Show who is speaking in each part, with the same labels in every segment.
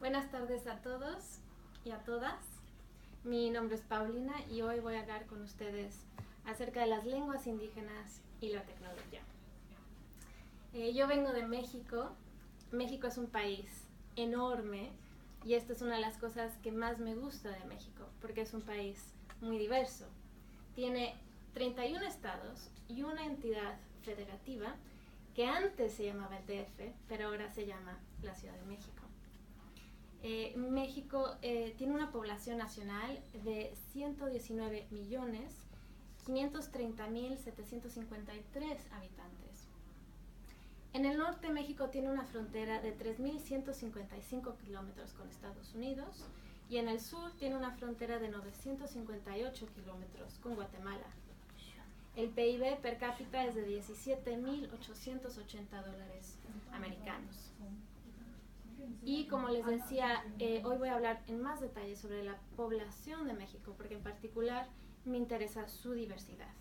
Speaker 1: Buenas tardes a todos y a todas. Mi nombre es Paulina y hoy voy a hablar con ustedes acerca de las lenguas indígenas y la tecnología. Yo vengo de México. México es un país enorme y esta es una de las cosas que más me gusta de México, porque es un país muy diverso. Tiene 31 estados y una entidad federativa que antes se llamaba el DF, pero ahora se llama la Ciudad de México. México tiene una población nacional de 119.530.753 habitantes. En el norte, México tiene una frontera de 3.155 kilómetros con Estados Unidos y en el sur tiene una frontera de 958 kilómetros con Guatemala. El PIB per cápita es de $17.880 americanos. Y como les decía, hoy voy a hablar en más detalle sobre la población de México, porque en particular me interesa su diversidad.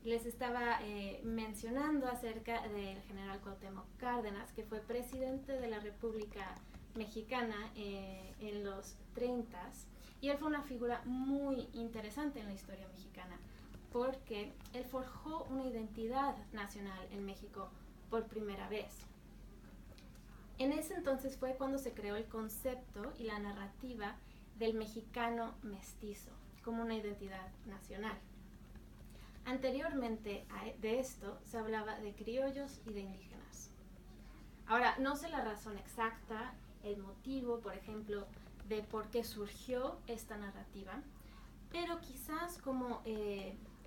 Speaker 1: Les estaba mencionando acerca del general Cuauhtémoc Cárdenas, que fue presidente de la República Mexicana en los 30s, y él fue una figura muy interesante en la historia mexicana, porque él forjó una identidad nacional en México por primera vez. En ese entonces fue cuando se creó el concepto y la narrativa del mexicano mestizo como una identidad nacional. Anteriormente de esto se hablaba de criollos y de indígenas. Ahora, no sé la razón exacta, el motivo, por ejemplo, de por qué surgió esta narrativa, pero quizás como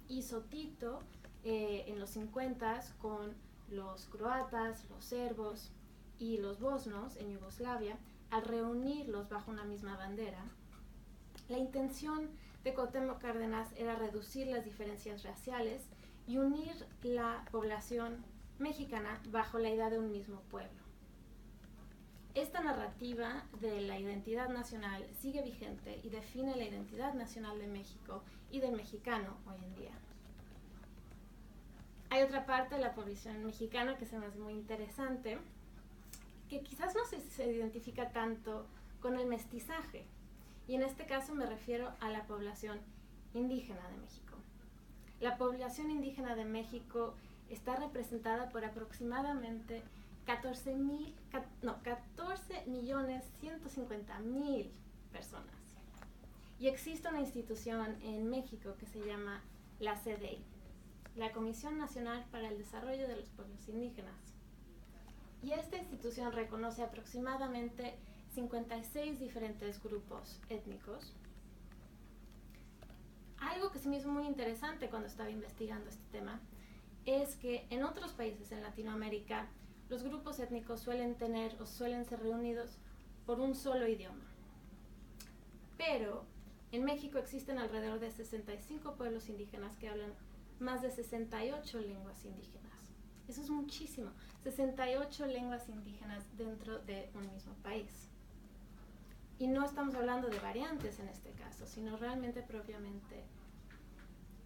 Speaker 1: hizo Tito en los 50s con los croatas, los serbos y los bosnos en Yugoslavia, al reunirlos bajo una misma bandera, la intención de Cuauhtémoc Cárdenas era reducir las diferencias raciales y unir la población mexicana bajo la idea de un mismo pueblo. Esta narrativa de la identidad nacional sigue vigente y define la identidad nacional de México y del mexicano hoy en día. Hay otra parte de la población mexicana que se me hace muy interesante, que quizás no se identifica tanto con el mestizaje, y en este caso me refiero a la población indígena de México. La población indígena de México está representada por aproximadamente 14.150.000 personas. Y existe una institución en México que se llama la CDI, la Comisión Nacional para el Desarrollo de los Pueblos Indígenas. Y esta institución reconoce aproximadamente 56 diferentes grupos étnicos. Algo que se me hizo muy interesante cuando estaba investigando este tema es que en otros países en Latinoamérica los grupos étnicos suelen ser reunidos por un solo idioma. Pero en México existen alrededor de 65 pueblos indígenas que hablan más de 68 lenguas indígenas. Eso es muchísimo, 68 lenguas indígenas dentro de un mismo país. Y no estamos hablando de variantes en este caso, sino realmente propiamente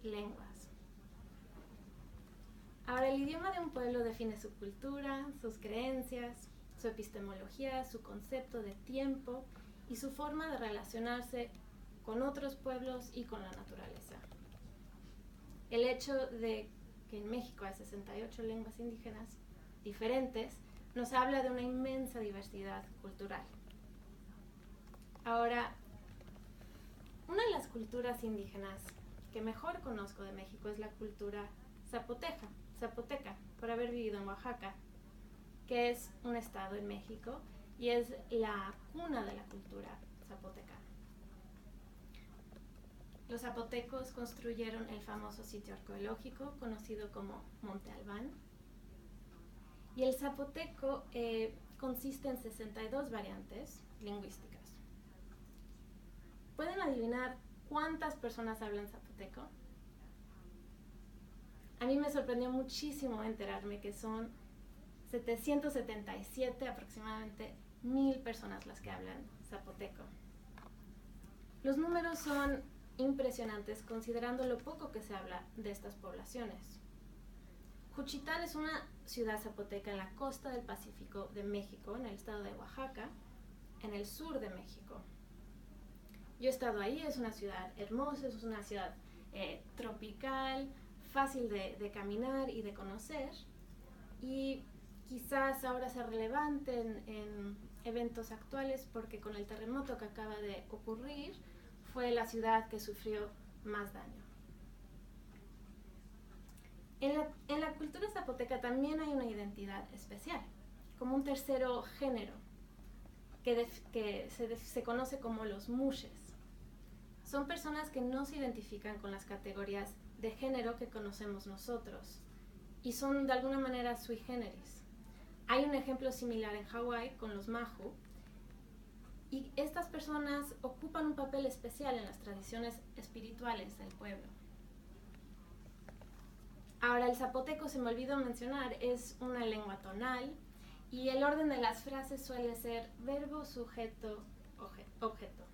Speaker 1: lenguas. Ahora, el idioma de un pueblo define su cultura, sus creencias, su epistemología, su concepto de tiempo y su forma de relacionarse con otros pueblos y con la naturaleza. El hecho de que en México hay 68 lenguas indígenas diferentes nos habla de una inmensa diversidad cultural. Ahora, una de las culturas indígenas que mejor conozco de México es la cultura zapoteca, por haber vivido en Oaxaca, que es un estado en México y es la cuna de la cultura zapoteca. Los zapotecos construyeron el famoso sitio arqueológico conocido como Monte Albán. Y el zapoteco consiste en 62 variantes lingüísticas. ¿Pueden adivinar cuántas personas hablan zapoteco? A mí me sorprendió muchísimo enterarme que son 777 aproximadamente 1,000 personas las que hablan zapoteco. Los números son impresionantes considerando lo poco que se habla de estas poblaciones. Juchitán es una ciudad zapoteca en la costa del Pacífico de México, en el estado de Oaxaca, en el sur de México. Yo he estado ahí, es una ciudad hermosa, es una ciudad tropical, fácil de caminar y de conocer, y quizás ahora sea relevante en eventos actuales porque con el terremoto que acaba de ocurrir fue la ciudad que sufrió más daño. En la cultura zapoteca también hay una identidad especial, como un tercero género que se conoce como los mushes. Son personas que no se identifican con las categorías de género que conocemos nosotros y son de alguna manera sui generis. Hay un ejemplo similar en Hawái con los Mahu, y estas personas ocupan un papel especial en las tradiciones espirituales del pueblo. Ahora, el zapoteco, se me olvidó mencionar, es una lengua tonal y el orden de las frases suele ser verbo, sujeto, objeto.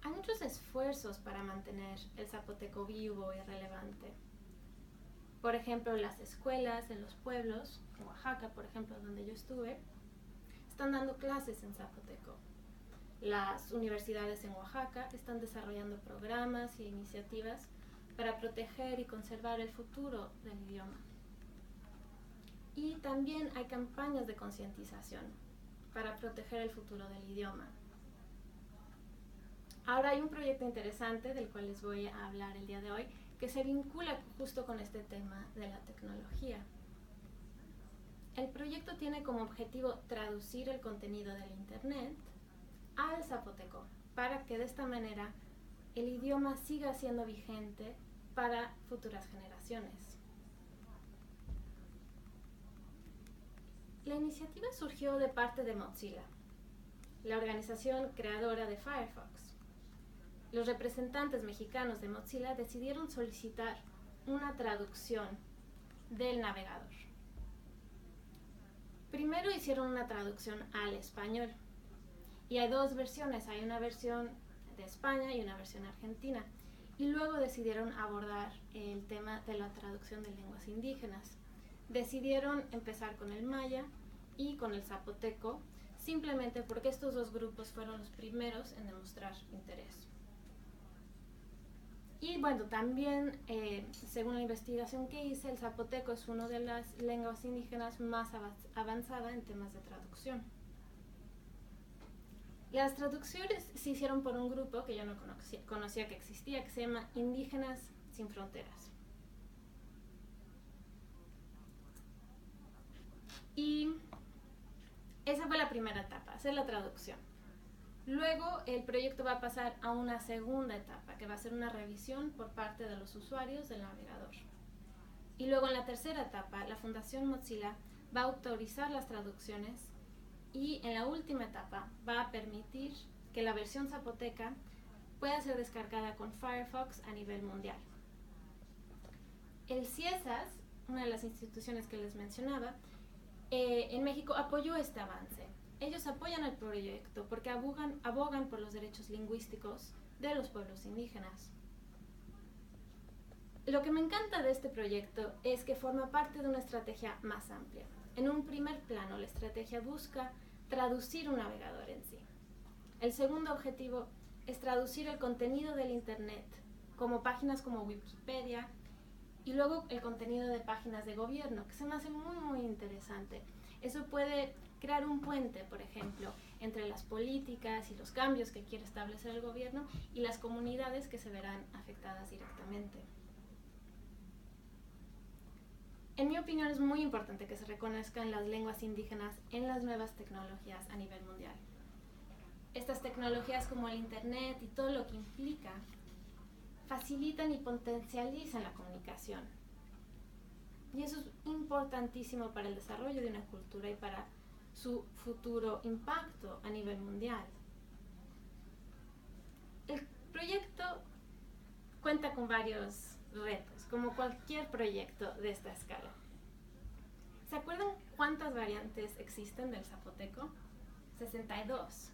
Speaker 1: Hay muchos esfuerzos para mantener el zapoteco vivo y relevante. Por ejemplo, las escuelas en los pueblos, en Oaxaca, por ejemplo, donde yo estuve, están dando clases en zapoteco. Las universidades en Oaxaca están desarrollando programas e iniciativas para proteger y conservar el futuro del idioma. Y también hay campañas de concientización para proteger el futuro del idioma. Ahora hay un proyecto interesante del cual les voy a hablar el día de hoy, que se vincula justo con este tema de la tecnología. El proyecto tiene como objetivo traducir el contenido del Internet al zapoteco, para que de esta manera el idioma siga siendo vigente para futuras generaciones. La iniciativa surgió de parte de Mozilla, la organización creadora de Firefox. Los representantes mexicanos de Mozilla decidieron solicitar una traducción del navegador. Primero hicieron una traducción al español, y hay dos versiones, hay una versión de España y una versión argentina, y luego decidieron abordar el tema de la traducción de lenguas indígenas. Decidieron empezar con el maya y con el zapoteco, simplemente porque estos dos grupos fueron los primeros en demostrar interés. Y bueno, también, según la investigación que hice, el zapoteco es una de las lenguas indígenas más avanzada en temas de traducción. Las traducciones se hicieron por un grupo que yo no conocía que existía, que se llama Indígenas Sin Fronteras. Y esa fue la primera etapa, hacer la traducción. Luego el proyecto va a pasar a una segunda etapa, que va a ser una revisión por parte de los usuarios del navegador. Y luego en la tercera etapa, la Fundación Mozilla va a autorizar las traducciones, y en la última etapa va a permitir que la versión zapoteca pueda ser descargada con Firefox a nivel mundial. El CIESAS, una de las instituciones que les mencionaba, en México apoyó este avance. Ellos apoyan el proyecto porque abogan por los derechos lingüísticos de los pueblos indígenas. Lo que me encanta de este proyecto es que forma parte de una estrategia más amplia. En un primer plano, la estrategia busca traducir un navegador en sí. El segundo objetivo es traducir el contenido del Internet, como páginas como Wikipedia, y luego el contenido de páginas de gobierno, que se me hace muy, muy interesante. Eso puede crear un puente, por ejemplo, entre las políticas y los cambios que quiere establecer el gobierno y las comunidades que se verán afectadas directamente. En mi opinión, es muy importante que se reconozcan las lenguas indígenas en las nuevas tecnologías a nivel mundial. Estas tecnologías, como el Internet y todo lo que implica, facilitan y potencializan la comunicación. Y eso es importantísimo para el desarrollo de una cultura y para su futuro impacto a nivel mundial. El proyecto cuenta con varios retos, como cualquier proyecto de esta escala. ¿Se acuerdan cuántas variantes existen del zapoteco? 62.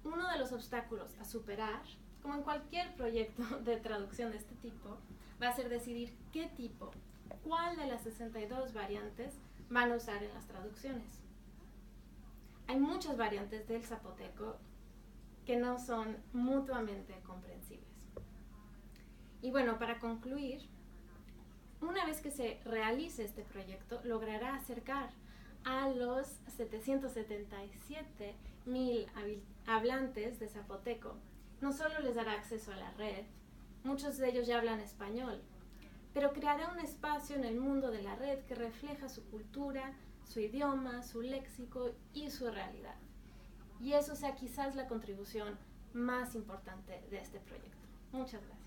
Speaker 1: Uno de los obstáculos a superar, como en cualquier proyecto de traducción de este tipo, va a ser decidir cuál de las 62 variantes van a usar en las traducciones. hay muchas variantes del zapoteco que no son mutuamente comprensibles. Y bueno, para concluir, una vez que se realice este proyecto, logrará acercar a los 777,000 hablantes de zapoteco. No solo les dará acceso a la red, muchos de ellos ya hablan español, pero creará un espacio en el mundo de la red que refleja su cultura, su idioma, su léxico y su realidad. Y eso sea quizás la contribución más importante de este proyecto. Muchas gracias.